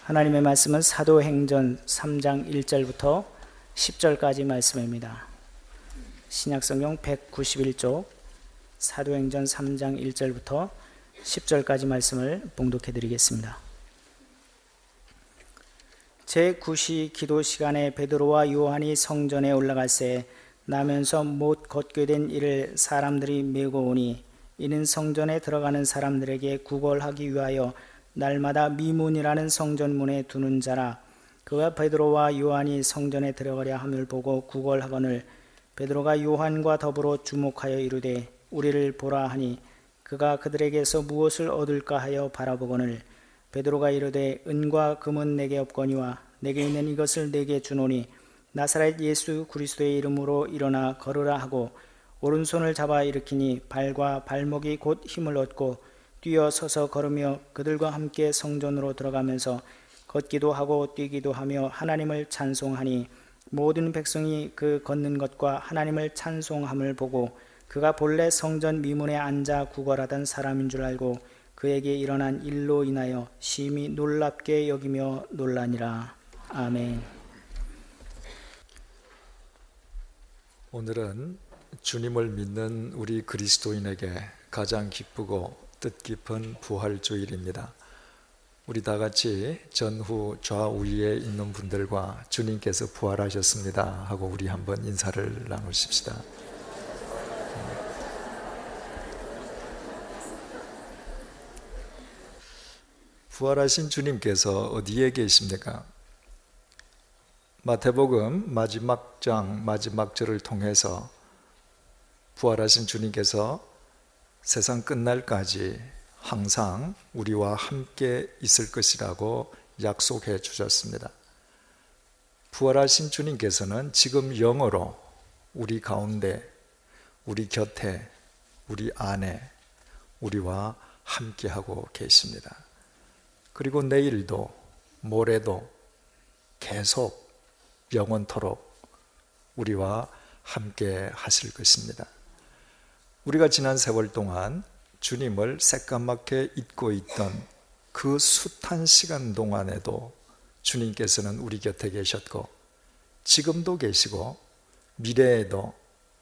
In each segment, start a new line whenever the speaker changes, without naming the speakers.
하나님의 말씀은 사도행전 3장 1절부터 10절까지 말씀입니다. 신약성경 191쪽 사도행전 3장 1절부터 10절까지 말씀을 봉독해 드리겠습니다. 제9시 기도 시간에 베드로와 요한이 성전에 올라갈새 나면서 못 걷게 된 이를 사람들이 메고 오니 이는 성전에 들어가는 사람들에게 구걸하기 위하여 날마다 미문이라는 성전문에 두는 자라. 그가 베드로와 요한이 성전에 들어가려 함을 보고 구걸하거늘 베드로가 요한과 더불어 주목하여 이르되 우리를 보라 하니 그가 그들에게서 무엇을 얻을까 하여 바라보거늘 베드로가 이르되 은과 금은 내게 없거니와 내게 있는 이것을 내게 주노니 나사렛 예수 그리스도의 이름으로 일어나 걸으라 하고 오른손을 잡아 일으키니 발과 발목이 곧 힘을 얻고 뛰어 서서 걸으며 그들과 함께 성전으로 들어가면서 걷기도 하고 뛰기도 하며 하나님을 찬송하니 모든 백성이 그 걷는 것과 하나님을 찬송함을 보고 그가 본래 성전 미문에 앉아 구걸하던 사람인 줄 알고 그에게 일어난 일로 인하여 심히 놀랍게 여기며 놀라니라. 아멘.
오늘은 주님을 믿는 우리 그리스도인에게 가장 기쁘고 뜻깊은 부활주일입니다. 우리 다 같이 전후 좌우위에 있는 분들과 주님께서 부활하셨습니다 하고 우리 한번 인사를 나누십시다. 부활하신 주님께서 어디에 계십니까? 마태복음 마지막 장 마지막 절을 통해서 부활하신 주님께서 세상 끝날까지 항상 우리와 함께 있을 것이라고 약속해 주셨습니다. 부활하신 주님께서는 지금 영으로 우리 가운데, 우리 곁에, 우리 안에 우리와 함께하고 계십니다. 그리고 내일도 모레도 계속 영원토록 우리와 함께 하실 것입니다. 우리가 지난 세월 동안 주님을 새까맣게 잊고 있던 그 숱한 시간 동안에도 주님께서는 우리 곁에 계셨고 지금도 계시고 미래에도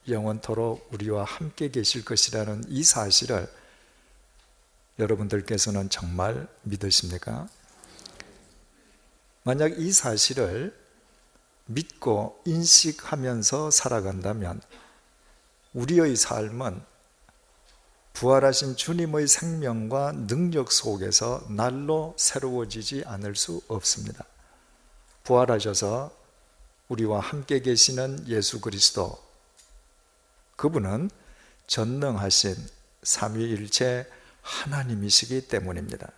영원토록 우리와 함께 계실 것이라는 이 사실을 여러분들께서는 정말 믿으십니까? 만약 이 사실을 믿고 인식하면서 살아간다면 우리의 삶은 부활하신 주님의 생명과 능력 속에서 날로 새로워지지 않을 수 없습니다. 부활하셔서 우리와 함께 계시는 예수 그리스도, 그분은 전능하신 삼위일체 하나님이시기 때문입니다.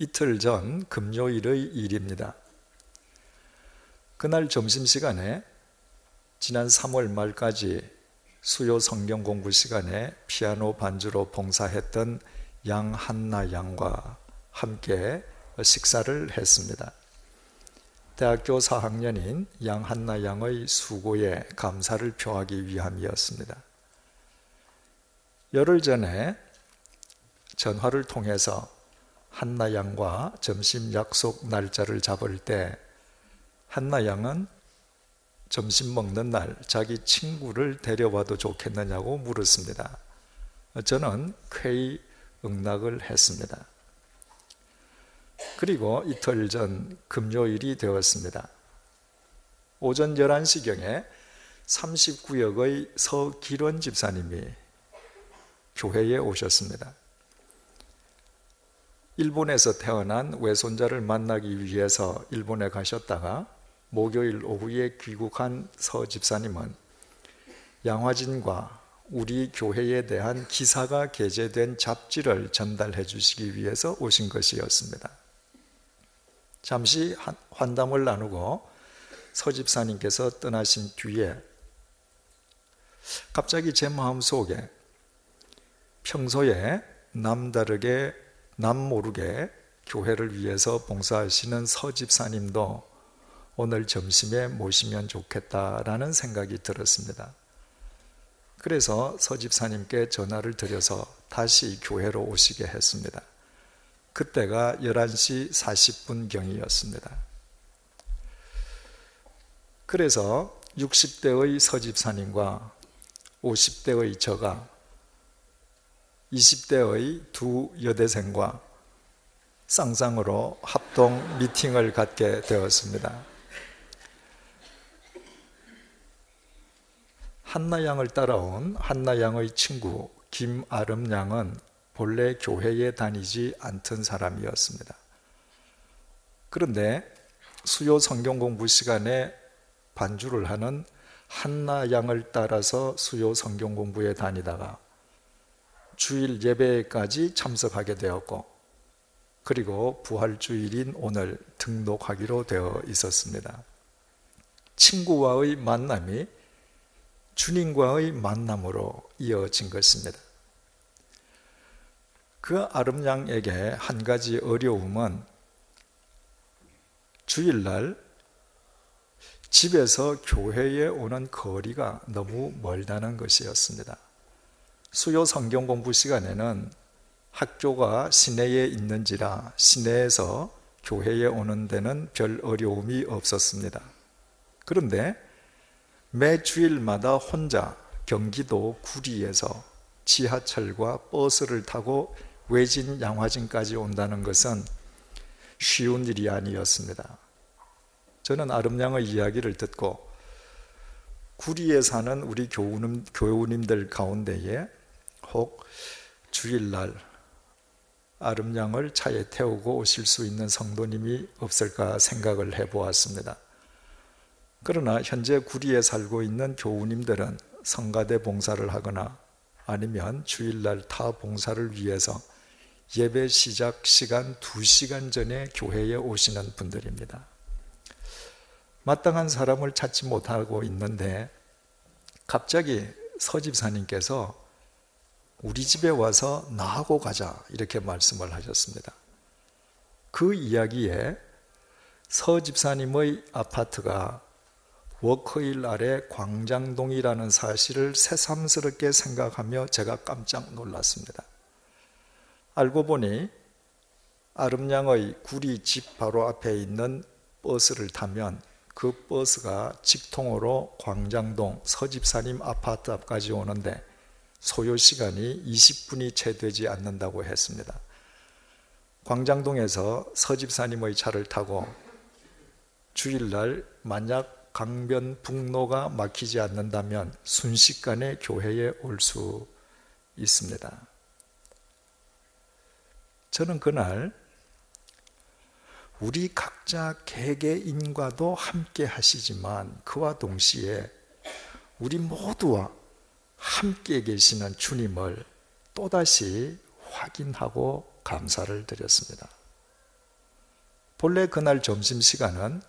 이틀 전 금요일의 일입니다. 그날 점심시간에 지난 3월 말까지 수요 성경 공부 시간에 피아노 반주로 봉사했던 양한나 양과 함께 식사를 했습니다. 대학교 4학년인 양한나 양의 수고에 감사를 표하기 위함이었습니다. 열흘 전에 전화를 통해서 한나 양과 점심 약속 날짜를 잡을 때 한나 양은 점심 먹는 날 자기 친구를 데려와도 좋겠느냐고 물었습니다. 저는 쾌히 응낙을 했습니다. 그리고 이틀 전 금요일이 되었습니다. 오전 11시경에 39역의 서기론 집사님이 교회에 오셨습니다. 일본에서 태어난 외손자를 만나기 위해서 일본에 가셨다가 목요일 오후에 귀국한 서 집사님은 양화진과 우리 교회에 대한 기사가 게재된 잡지를 전달해 주시기 위해서 오신 것이었습니다. 잠시 환담을 나누고 서 집사님께서 떠나신 뒤에 갑자기 제 마음속에 평소에 남다르게 남모르게 교회를 위해서 봉사하시는 서 집사님도 오늘 점심에 모시면 좋겠다라는 생각이 들었습니다. 그래서 서 집사님께 전화를 드려서 다시 교회로 오시게 했습니다. 그때가 11시 40분경이었습니다. 그래서 60대의 서집사님과 50대의 저가 20대의 두 여대생과 쌍쌍으로 합동 미팅을 갖게 되었습니다. 한나 양을 따라온 한나 양의 친구 김아름 양은 본래 교회에 다니지 않던 사람이었습니다. 그런데 수요 성경 공부 시간에 반주를 하는 한나 양을 따라서 수요 성경 공부에 다니다가 주일 예배까지 참석하게 되었고, 그리고 부활주일인 오늘 등록하기로 되어 있었습니다. 친구와의 만남이 주님과의 만남으로 이어진 것입니다. 그 아름양에게 한 가지 어려움은 주일날 집에서 교회에 오는 거리가 너무 멀다는 것이었습니다. 수요 성경 공부 시간에는 학교가 시내에 있는지라 시내에서 교회에 오는 데는 별 어려움이 없었습니다. 그런데 매 주일마다 혼자 경기도 구리에서 지하철과 버스를 타고 외진 양화진까지 온다는 것은 쉬운 일이 아니었습니다. 저는 아름양의 이야기를 듣고 구리에 사는 우리 교우님들 가운데에 혹 주일날 아름양을 차에 태우고 오실 수 있는 성도님이 없을까 생각을 해보았습니다. 그러나 현재 구리에 살고 있는 교우님들은 성가대 봉사를 하거나 아니면 주일날 타 봉사를 위해서 예배 시작 시간 2시간 전에 교회에 오시는 분들입니다. 마땅한 사람을 찾지 못하고 있는데 갑자기 서집사님께서 우리 집에 와서 나하고 가자 이렇게 말씀을 하셨습니다. 그 이야기에 서집사님의 아파트가 워커힐 아래 광장동이라는 사실을 새삼스럽게 생각하며 제가 깜짝 놀랐습니다. 알고 보니 아름양의 구리 집 바로 앞에 있는 버스를 타면 그 버스가 직통으로 광장동 서집사님 아파트 앞까지 오는데 소요시간이 20분이 채 되지 않는다고 했습니다. 광장동에서 서집사님의 차를 타고 주일날 만약 강변북로가 막히지 않는다면 순식간에 교회에 올 수 있습니다. 저는 그날 우리 각자 개개인과도 함께 하시지만 그와 동시에 우리 모두와 함께 계시는 주님을 또다시 확인하고 감사를 드렸습니다. 본래 그날 점심시간은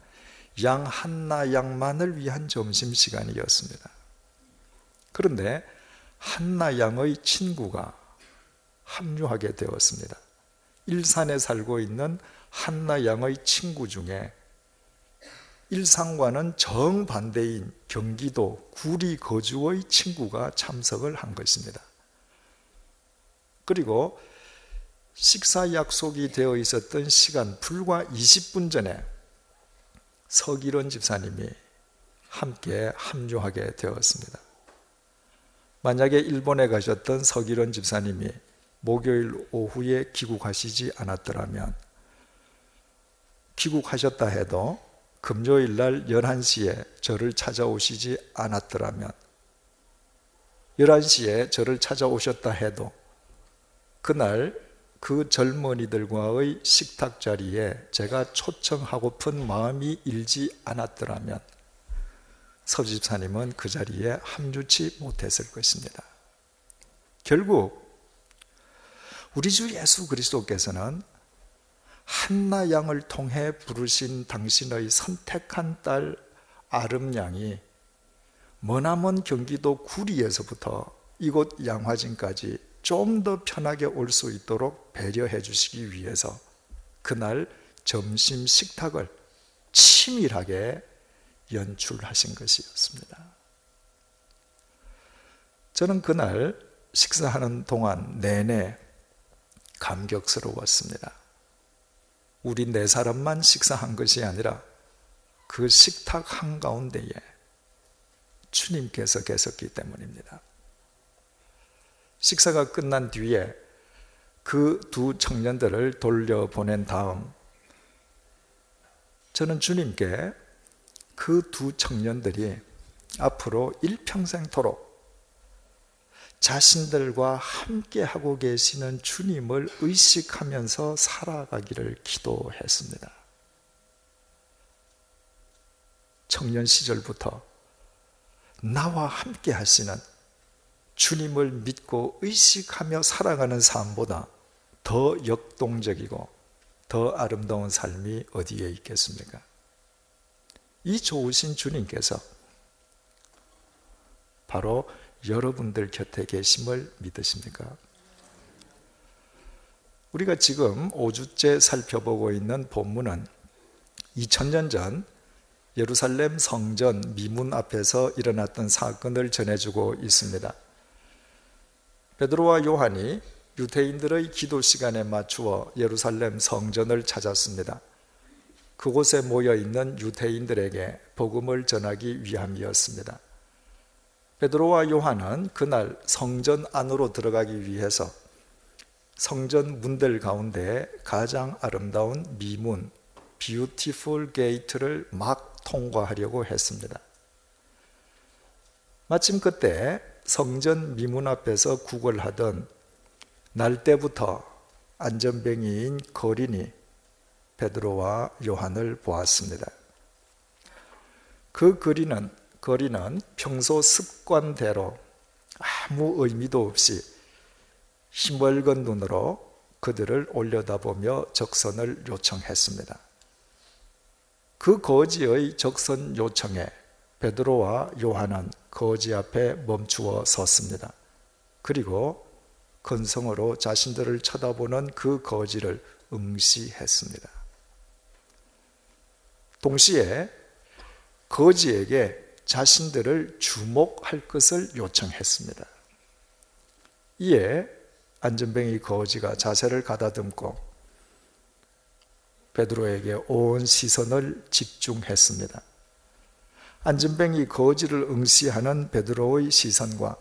양 한나 양만을 위한 점심시간이었습니다. 그런데 한나 양의 친구가 합류하게 되었습니다. 일산에 살고 있는 한나 양의 친구 중에 일산과는 정반대인 경기도 구리 거주의 친구가 참석을 한 것입니다. 그리고 식사 약속이 되어 있었던 시간 불과 20분 전에 서기론 집사님이 함께 합류하게 되었습니다. 만약에 일본에 가셨던 서기론 집사님이 목요일 오후에 귀국하시지 않았더라면, 귀국하셨다 해도 금요일 날 11시에 저를 찾아오시지 않았더라면, 11시에 저를 찾아오셨다 해도 그날 그 젊은이들과의 식탁 자리에 제가 초청하고픈 마음이 일지 않았더라면 서집사님은 그 자리에 합류치 못했을 것입니다. 결국 우리 주 예수 그리스도께서는 한나 양을 통해 부르신 당신의 선택한 딸 아름 양이 머나먼 경기도 구리에서부터 이곳 양화진까지 좀 더 편하게 올 수 있도록 배려해 주시기 위해서 그날 점심 식탁을 치밀하게 연출하신 것이었습니다. 저는 그날 식사하는 동안 내내 감격스러웠습니다. 우리 네 사람만 식사한 것이 아니라 그 식탁 한가운데에 주님께서 계셨기 때문입니다. 식사가 끝난 뒤에 그 두 청년들을 돌려보낸 다음 저는 주님께 그 두 청년들이 앞으로 일평생토록 자신들과 함께 하고 계시는 주님을 의식하면서 살아가기를 기도했습니다. 청년 시절부터 나와 함께 하시는 주님을 믿고 의식하며 살아가는 삶보다 더 역동적이고 더 아름다운 삶이 어디에 있겠습니까? 이 좋으신 주님께서 바로 여러분들 곁에 계심을 믿으십니까? 우리가 지금 5주째 살펴보고 있는 본문은 2000년 전 예루살렘 성전 미문 앞에서 일어났던 사건을 전해주고 있습니다. 베드로와 요한이 유대인들의 기도 시간에 맞추어 예루살렘 성전을 찾았습니다. 그곳에 모여있는 유대인들에게 복음을 전하기 위함이었습니다. 베드로와 요한은 그날 성전 안으로 들어가기 위해서 성전 문들 가운데 가장 아름다운 미문, 뷰티풀 게이트를 막 통과하려고 했습니다. 마침 그때 성전 미문 앞에서 구걸하던 날 때부터 안전뱅이인 거린이 베드로와 요한을 보았습니다. 그 거린은 평소 습관대로 아무 의미도 없이 희멀건 눈으로 그들을 올려다보며 적선을 요청했습니다. 그 거지의 적선 요청에 베드로와 요한은 거지 앞에 멈추어 섰습니다. 그리고 건성으로 자신들을 쳐다보는 그 거지를 응시했습니다. 동시에 거지에게 자신들을 주목할 것을 요청했습니다. 이에 안전뱅이 거지가 자세를 가다듬고 베드로에게 온 시선을 집중했습니다. 안전뱅이 거지를 응시하는 베드로의 시선과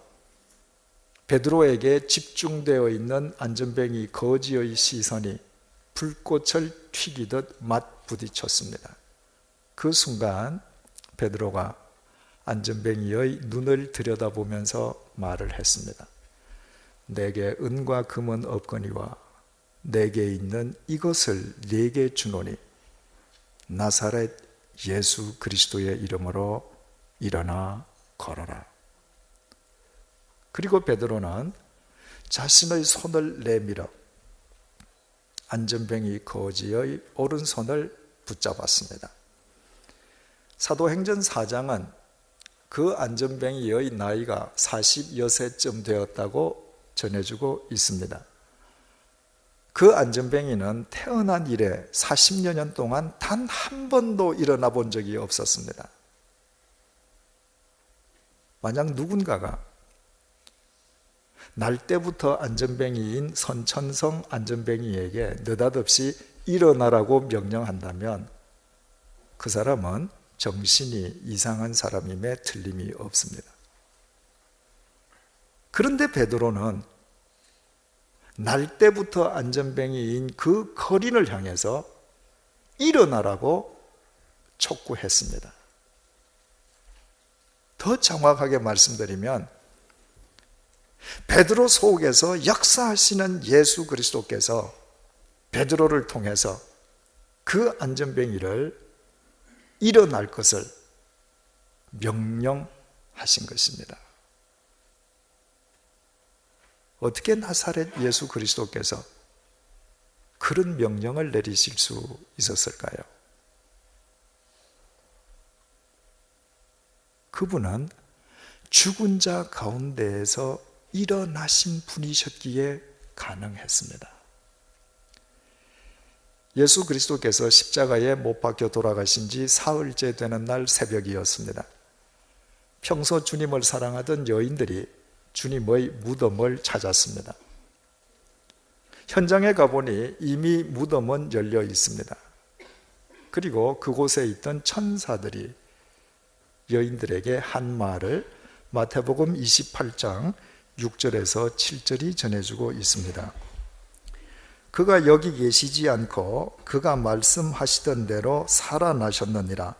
베드로에게 집중되어 있는 안전뱅이 거지의 시선이 불꽃을 튀기듯 맞부딪혔습니다. 그 순간 베드로가 안전뱅이의 눈을 들여다보면서 말을 했습니다. 내게 은과 금은 없거니와 내게 있는 이것을 네게 주노니 나사렛 예수 그리스도의 이름으로 일어나 걸어라. 그리고 베드로는 자신의 손을 내밀어 안전뱅이 거지의 오른손을 붙잡았습니다. 사도행전 4장은 그 안전뱅이의 나이가 40여세쯤 되었다고 전해주고 있습니다. 그 안전뱅이는 태어난 이래 40여 년 동안 단 한 번도 일어나 본 적이 없었습니다. 만약 누군가가 날 때부터 안전뱅이인 선천성 안전뱅이에게 느닷없이 일어나라고 명령한다면 그 사람은 정신이 이상한 사람임에 틀림이 없습니다. 그런데 베드로는 날 때부터 안전뱅이인 그 거린을 향해서 일어나라고 촉구했습니다. 더 정확하게 말씀드리면 베드로 속에서 역사하시는 예수 그리스도께서 베드로를 통해서 그 안전뱅이를 일어날 것을 명령하신 것입니다. 어떻게 나사렛 예수 그리스도께서 그런 명령을 내리실 수 있었을까요? 그분은 죽은 자 가운데에서 일어나신 분이셨기에 가능했습니다. 예수 그리스도께서 십자가에 못 박혀 돌아가신 지 사흘째 되는 날 새벽이었습니다. 평소 주님을 사랑하던 여인들이 주님의 무덤을 찾았습니다. 현장에 가보니 이미 무덤은 열려 있습니다. 그리고 그곳에 있던 천사들이 여인들에게 한 말을 마태복음 28장 6절에서 7절이 전해주고 있습니다. 그가 여기 계시지 않고 그가 말씀하시던 대로 살아나셨느니라.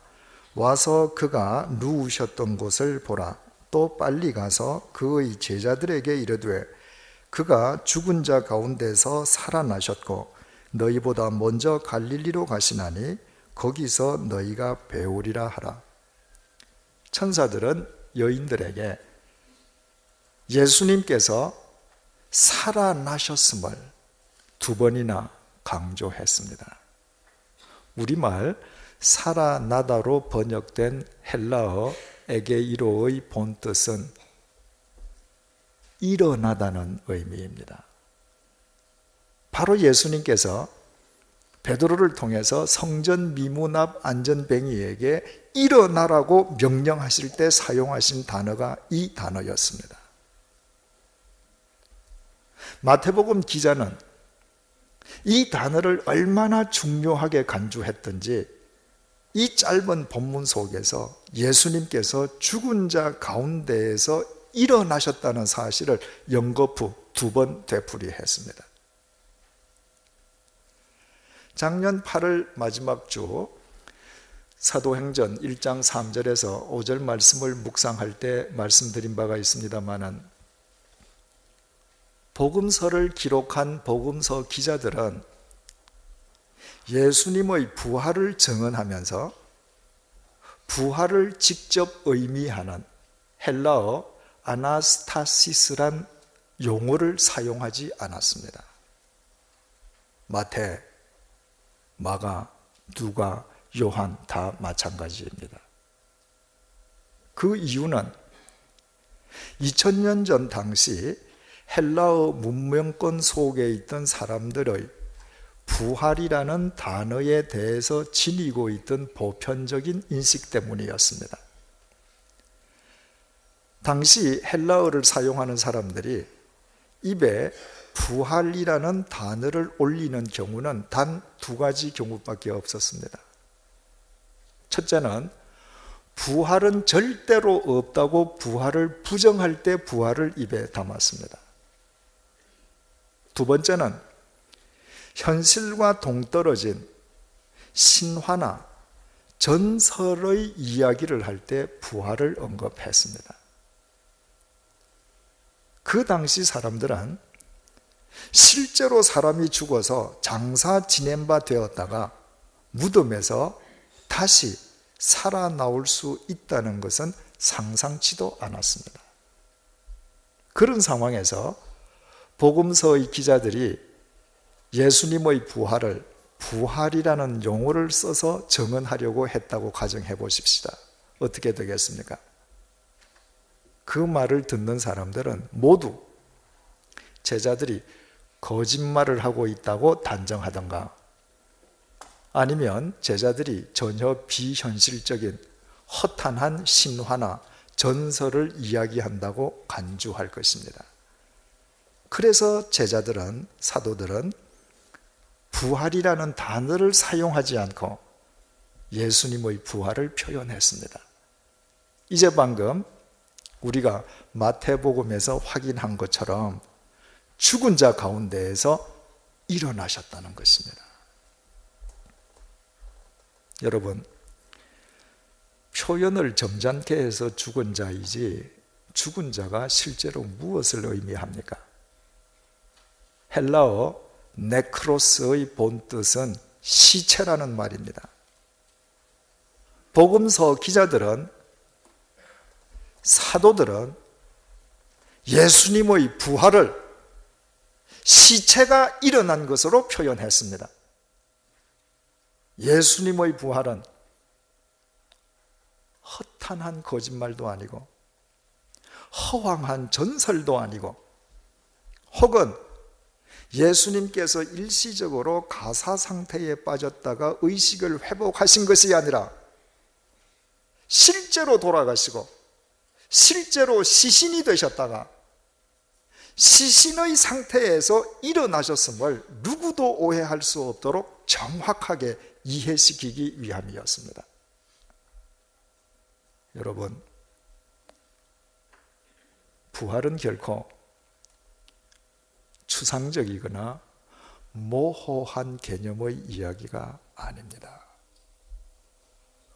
와서 그가 누우셨던 곳을 보라. 또 빨리 가서 그의 제자들에게 이르되 그가 죽은 자 가운데서 살아나셨고 너희보다 먼저 갈릴리로 가시나니 거기서 너희가 배우리라 하라. 천사들은 여인들에게 예수님께서 살아나셨음을 두 번이나 강조했습니다. 우리말 살아나다로 번역된 헬라어 에게이로의 본뜻은 일어나다는 의미입니다. 바로 예수님께서 베드로를 통해서 성전 미문 앞 안전뱅이에게 일어나라고 명령하실 때 사용하신 단어가 이 단어였습니다. 마태복음 기자는 이 단어를 얼마나 중요하게 간주했던지 이 짧은 본문 속에서 예수님께서 죽은 자 가운데에서 일어나셨다는 사실을 연거푸 두 번 되풀이했습니다. 작년 8월 마지막 주 사도행전 1장 3절에서 5절 말씀을 묵상할 때 말씀드린 바가 있습니다마는 복음서를 기록한 복음서 기자들은 예수님의 부활을 증언하면서 부활을 직접 의미하는 헬라어 아나스타시스란 용어를 사용하지 않았습니다. 마태, 마가, 누가, 요한 다 마찬가지입니다. 그 이유는 2000년 전 당시 헬라어 문명권 속에 있던 사람들의 부활이라는 단어에 대해서 지니고 있던 보편적인 인식 때문이었습니다. 당시 헬라어를 사용하는 사람들이 입에 부활이라는 단어를 올리는 경우는 단 두 가지 경우밖에 없었습니다. 첫째는 부활은 절대로 없다고 부활을 부정할 때 부활을 입에 담았습니다. 두 번째는 현실과 동떨어진 신화나 전설의 이야기를 할 때 부활을 언급했습니다. 그 당시 사람들은 실제로 사람이 죽어서 장사 지낸 바 되었다가 무덤에서 다시 살아나올 수 있다는 것은 상상치도 않았습니다. 그런 상황에서 복음서의 기자들이 예수님의 부활을 부활이라는 용어를 써서 증언하려고 했다고 가정해 보십시다. 어떻게 되겠습니까? 그 말을 듣는 사람들은 모두 제자들이 거짓말을 하고 있다고 단정하던가 아니면 제자들이 전혀 비현실적인 허탄한 신화나 전설을 이야기한다고 간주할 것입니다. 그래서 제자들은, 사도들은 부활이라는 단어를 사용하지 않고 예수님의 부활을 표현했습니다. 이제 방금 우리가 마태복음에서 확인한 것처럼 죽은 자 가운데에서 일어나셨다는 것입니다. 여러분, 표현을 점잖게 해서 죽은 자이지 죽은 자가 실제로 무엇을 의미합니까? 헬라어 네크로스의 본뜻은 시체라는 말입니다. 복음서 기자들은, 사도들은 예수님의 부활을 시체가 일어난 것으로 표현했습니다. 예수님의 부활은 허탄한 거짓말도 아니고 허황한 전설도 아니고 혹은 예수님께서 일시적으로 가사 상태에 빠졌다가 의식을 회복하신 것이 아니라 실제로 돌아가시고 실제로 시신이 되셨다가 시신의 상태에서 일어나셨음을 누구도 오해할 수 없도록 정확하게 이해시키기 위함이었습니다. 여러분, 부활은 결코 추상적이거나 모호한 개념의 이야기가 아닙니다.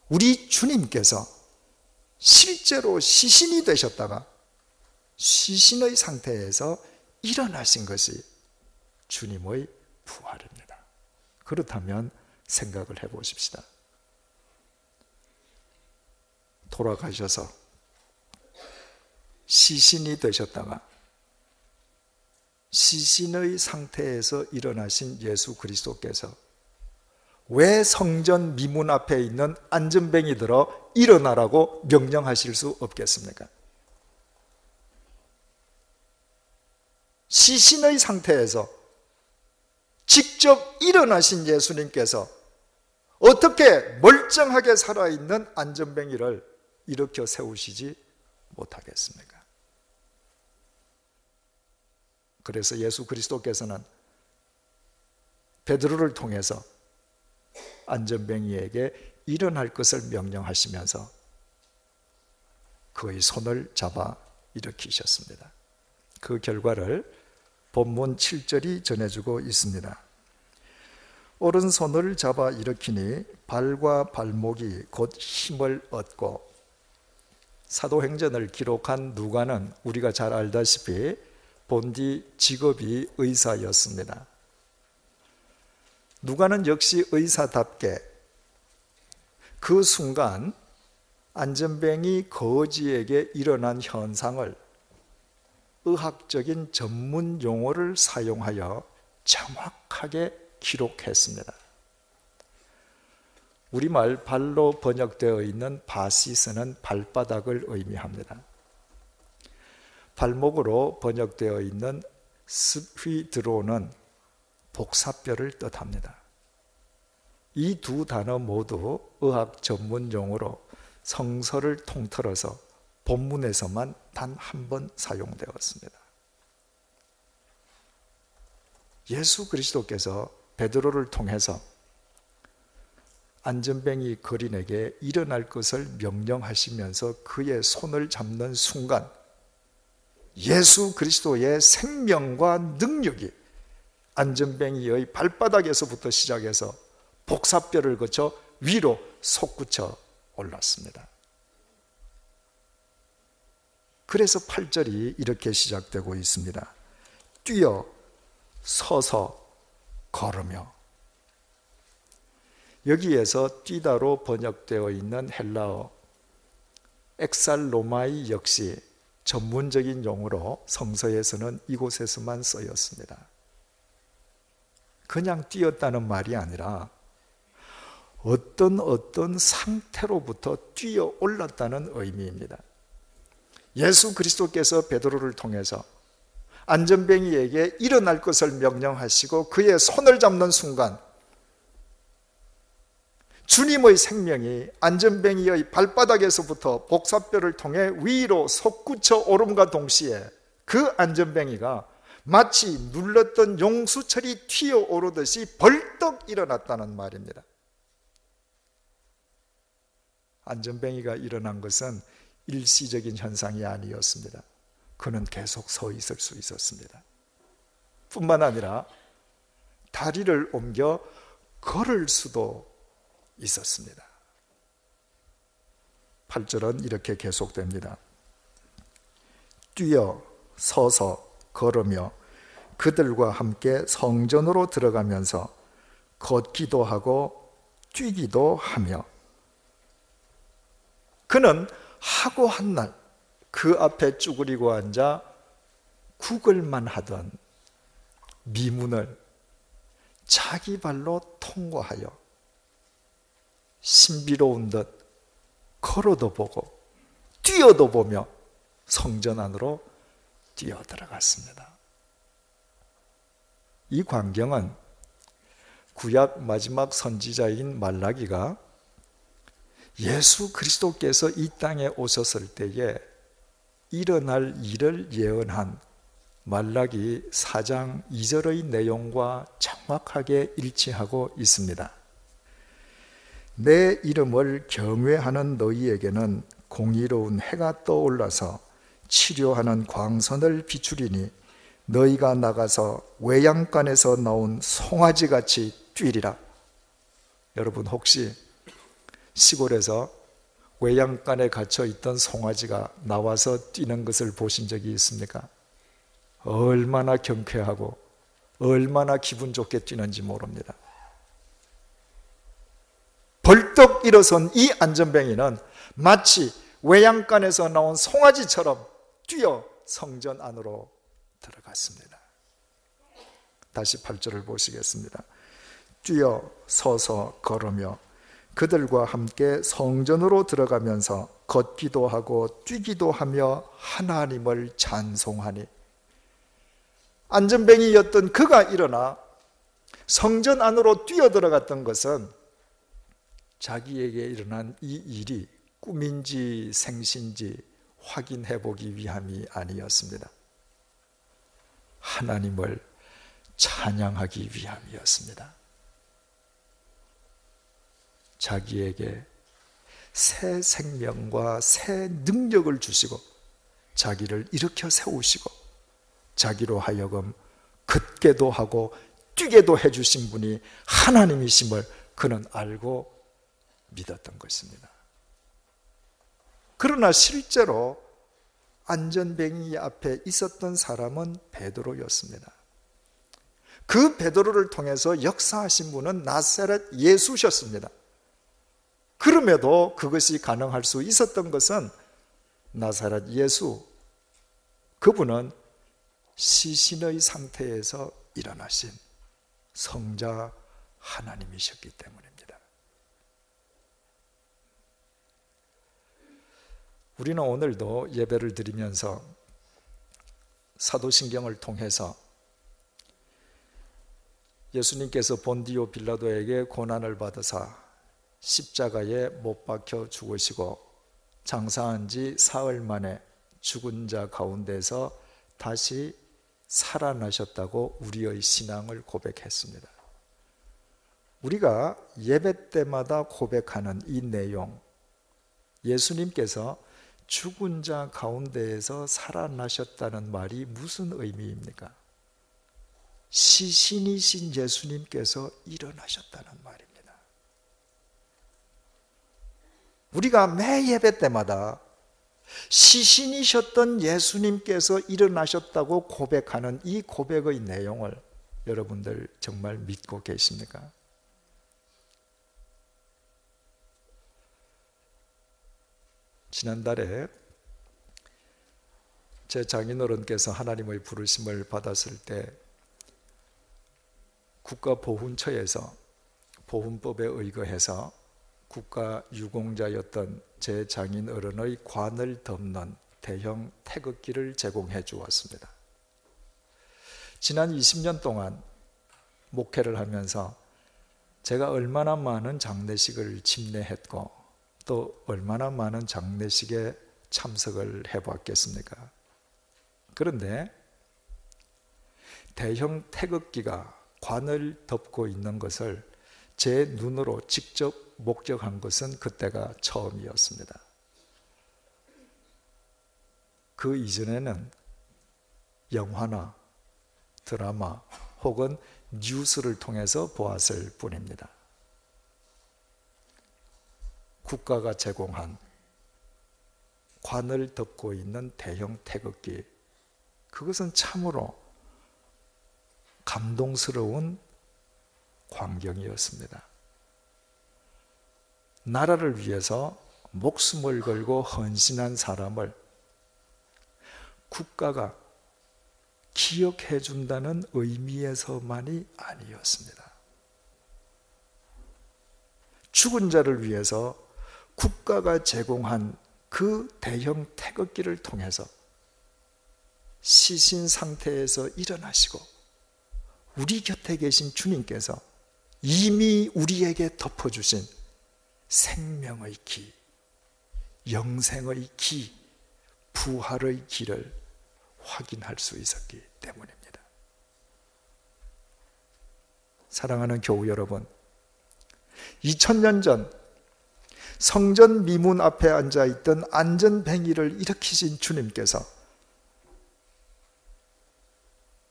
우리 주님께서 실제로 시신이 되셨다가 시신의 상태에서 일어나신 것이 주님의 부활입니다. 그렇다면 생각을 해보십시다. 돌아가셔서 시신이 되셨다가 시신의 상태에서 일어나신 예수 그리스도께서 왜 성전 미문 앞에 있는 안전뱅이들어 일어나라고 명령하실 수 없겠습니까? 시신의 상태에서 직접 일어나신 예수님께서 어떻게 멀쩡하게 살아있는 안전뱅이를 일으켜 세우시지 못하겠습니까? 그래서 예수 그리스도께서는 베드로를 통해서 안전뱅이에게 일어날 것을 명령하시면서 그의 손을 잡아 일으키셨습니다. 그 결과를 본문 7절이 전해주고 있습니다. 오른손을 잡아 일으키니 발과 발목이 곧 힘을 얻고, 사도행전을 기록한 누가는 우리가 잘 알다시피 본디 직업이 의사였습니다. 누가는 역시 의사답게 그 순간 안전뱅이 거지에게 일어난 현상을 의학적인 전문 용어를 사용하여 정확하게 기록했습니다. 우리말 발로 번역되어 있는 바시스는 발바닥을 의미합니다. 발목으로 번역되어 있는 스휘드로는 복사뼈를 뜻합니다. 이 두 단어 모두 의학 전문 용어로 성서를 통틀어서 본문에서만 단 한 번 사용되었습니다. 예수 그리스도께서 베드로를 통해서 안전뱅이 거린에게 일어날 것을 명령하시면서 그의 손을 잡는 순간 예수 그리스도의 생명과 능력이 안전뱅이의 발바닥에서부터 시작해서 복사뼈를 거쳐 위로 솟구쳐 올랐습니다. 그래서 8절이 이렇게 시작되고 있습니다. 뛰어 서서 걸으며. 여기에서 뛰다로 번역되어 있는 헬라어 엑살로마이 역시 전문적인 용어로 성서에서는 이곳에서만 쓰였습니다. 그냥 뛰었다는 말이 아니라 어떤 상태로부터 뛰어 올랐다는 의미입니다. 예수 그리스도께서 베드로를 통해서 안전뱅이에게 일어날 것을 명령하시고 그의 손을 잡는 순간 주님의 생명이 안전뱅이의 발바닥에서부터 복사뼈를 통해 위로 솟구쳐 오름과 동시에 그 안전뱅이가 마치 눌렀던 용수철이 튀어오르듯이 벌떡 일어났다는 말입니다. 안전뱅이가 일어난 것은 일시적인 현상이 아니었습니다. 그는 계속 서 있을 수 있었습니다. 뿐만 아니라 다리를 옮겨 걸을 수도 있었습니다. 8절은 이렇게 계속됩니다. 뛰어 서서 걸으며 그들과 함께 성전으로 들어가면서 걷기도 하고 뛰기도 하며. 그는 하고 한 날 그 앞에 쭈그리고 앉아 구걸만 하던 미문을 자기 발로 통과하여 신비로운 듯 걸어도 보고 뛰어도 보며 성전 안으로 뛰어 들어갔습니다. 이 광경은 구약 마지막 선지자인 말라기가 예수 그리스도께서 이 땅에 오셨을 때에 일어날 일을 예언한 말라기 4장 2절의 내용과 정확하게 일치하고 있습니다. 내 이름을 경외하는 너희에게는 공의로운 해가 떠올라서 치료하는 광선을 비추리니 너희가 나가서 외양간에서 나온 송아지같이 뛰리라. 여러분 혹시 시골에서 외양간에 갇혀 있던 송아지가 나와서 뛰는 것을 보신 적이 있습니까? 얼마나 경쾌하고 얼마나 기분 좋게 뛰는지 모릅니다. 벌떡 일어선 이 안전뱅이는 마치 외양간에서 나온 송아지처럼 뛰어 성전 안으로 들어갔습니다. 다시 8절을 보시겠습니다. 뛰어 서서 걸으며 그들과 함께 성전으로 들어가면서 걷기도 하고 뛰기도 하며 하나님을 찬송하니. 안전뱅이였던 그가 일어나 성전 안으로 뛰어들어갔던 것은 자기에게 일어난 이 일이 꿈인지 생신지 확인해 보기 위함이 아니었습니다. 하나님을 찬양하기 위함이었습니다. 자기에게 새 생명과 새 능력을 주시고 자기를 일으켜 세우시고 자기로 하여금 걷게도 하고 뛰게도 해주신 분이 하나님이심을 그는 알고 믿었던 것입니다. 그러나 실제로 안전뱅이 앞에 있었던 사람은 베드로였습니다. 그 베드로를 통해서 역사하신 분은 나사렛 예수셨습니다. 그럼에도 그것이 가능할 수 있었던 것은 나사렛 예수, 그분은 시신의 상태에서 일어나신 성자 하나님이셨기 때문입니다. 우리는 오늘도 예배를 드리면서 사도신경을 통해서 예수님께서 본디오 빌라도에게 고난을 받으사 십자가에 못 박혀 죽으시고 장사한 지 사흘 만에 죽은 자 가운데서 다시 살아나셨다고 우리의 신앙을 고백했습니다. 우리가 예배 때마다 고백하는 이 내용, 예수님께서 죽은 자 가운데에서 살아나셨다는 말이 무슨 의미입니까? 시신이신 예수님께서 일어나셨다는 말입니다. 우리가 매 예배 때마다 시신이셨던 예수님께서 일어나셨다고 고백하는 이 고백의 내용을 여러분들 정말 믿고 계십니까? 지난달에 제 장인어른께서 하나님의 부르심을 받았을 때 국가보훈처에서 보훈법에 의거해서 국가유공자였던 제 장인어른의 관을 덮는 대형 태극기를 제공해 주었습니다. 지난 20년 동안 목회를 하면서 제가 얼마나 많은 장례식을 침례했고 또 얼마나 많은 장례식에 참석을 해봤겠습니까? 그런데 대형 태극기가 관을 덮고 있는 것을 제 눈으로 직접 목격한 것은 그때가 처음이었습니다. 그 이전에는 영화나 드라마 혹은 뉴스를 통해서 보았을 뿐입니다. 국가가 제공한 관을 덮고 있는 대형 태극기, 그것은 참으로 감동스러운 광경이었습니다. 나라를 위해서 목숨을 걸고 헌신한 사람을 국가가 기억해 준다는 의미에서만이 아니었습니다. 죽은 자를 위해서 국가가 제공한 그 대형 태극기를 통해서 시신 상태에서 일어나시고 우리 곁에 계신 주님께서 이미 우리에게 덮어주신 생명의 기, 영생의 기, 부활의 길을 확인할 수 있었기 때문입니다. 사랑하는 교우 여러분, 2000년 전 성전 미문 앞에 앉아있던 안전뱅이를 일으키신 주님께서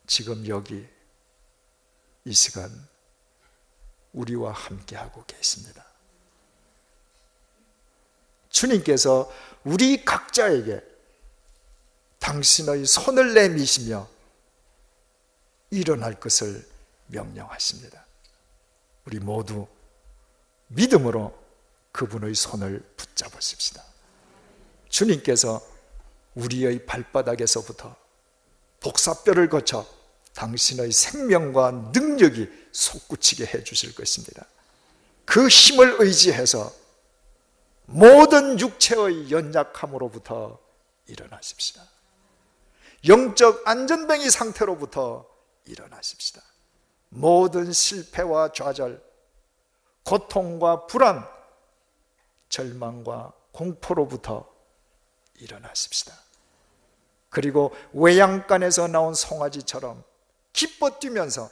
지금 여기 이 시간 우리와 함께하고 계십니다. 주님께서 우리 각자에게 당신의 손을 내미시며 일어날 것을 명령하십니다. 우리 모두 믿음으로 그분의 손을 붙잡으십시다. 주님께서 우리의 발바닥에서부터 복사뼈를 거쳐 당신의 생명과 능력이 솟구치게 해주실 것입니다. 그 힘을 의지해서 모든 육체의 연약함으로부터 일어나십시다. 영적 안전뱅이 상태로부터 일어나십시다. 모든 실패와 좌절, 고통과 불안, 절망과 공포로부터 일어나십시다. 그리고 외양간에서 나온 송아지처럼 기뻐 뛰면서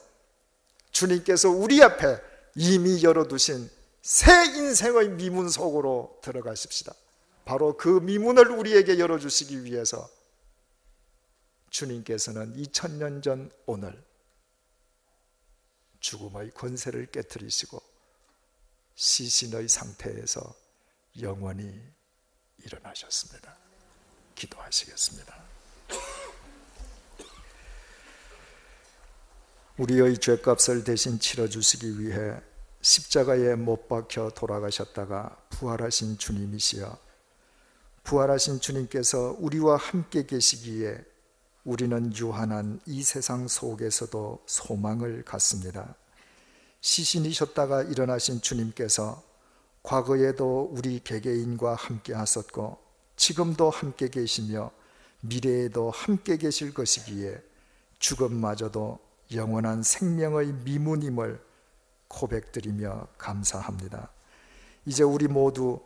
주님께서 우리 앞에 이미 열어두신 새 인생의 미문 속으로 들어가십시다. 바로 그 미문을 우리에게 열어주시기 위해서 주님께서는 2000년 전 오늘 죽음의 권세를 깨뜨리시고 시신의 상태에서 영원히 일어나셨습니다. 기도하시겠습니다. 우리의 죄값을 대신 치러주시기 위해 십자가에 못 박혀 돌아가셨다가 부활하신 주님이시여, 부활하신 주님께서 우리와 함께 계시기에 우리는 유한한 이 세상 속에서도 소망을 갖습니다. 시신이셨다가 일어나신 주님께서 과거에도 우리 개개인과 함께 하셨고 지금도 함께 계시며 미래에도 함께 계실 것이기에 죽음마저도 영원한 생명의 미문임을 고백드리며 감사합니다. 이제 우리 모두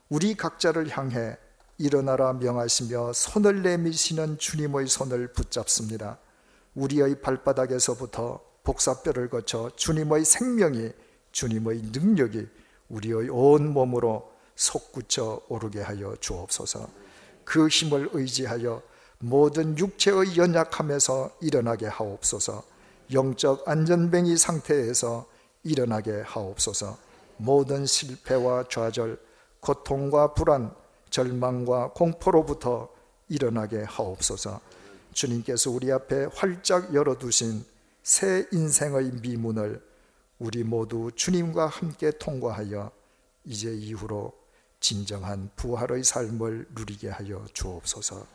우리 각자를 향해 일어나라 명하시며 손을 내미시는 주님의 손을 붙잡습니다. 우리의 발바닥에서부터 복사뼈를 거쳐 주님의 생명이, 주님의 능력이 우리의 온 몸으로 솟구쳐 오르게 하여 주옵소서. 그 힘을 의지하여 모든 육체의 연약함에서 일어나게 하옵소서. 영적 안전뱅이 상태에서 일어나게 하옵소서. 모든 실패와 좌절, 고통과 불안, 절망과 공포로부터 일어나게 하옵소서. 주님께서 우리 앞에 활짝 열어두신 새 인생의 미문을 우리 모두 주님과 함께 통과하여 이제 이후로 진정한 부활의 삶을 누리게 하여 주옵소서.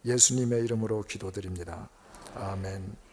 예수님의 이름으로 기도드립니다. 아멘.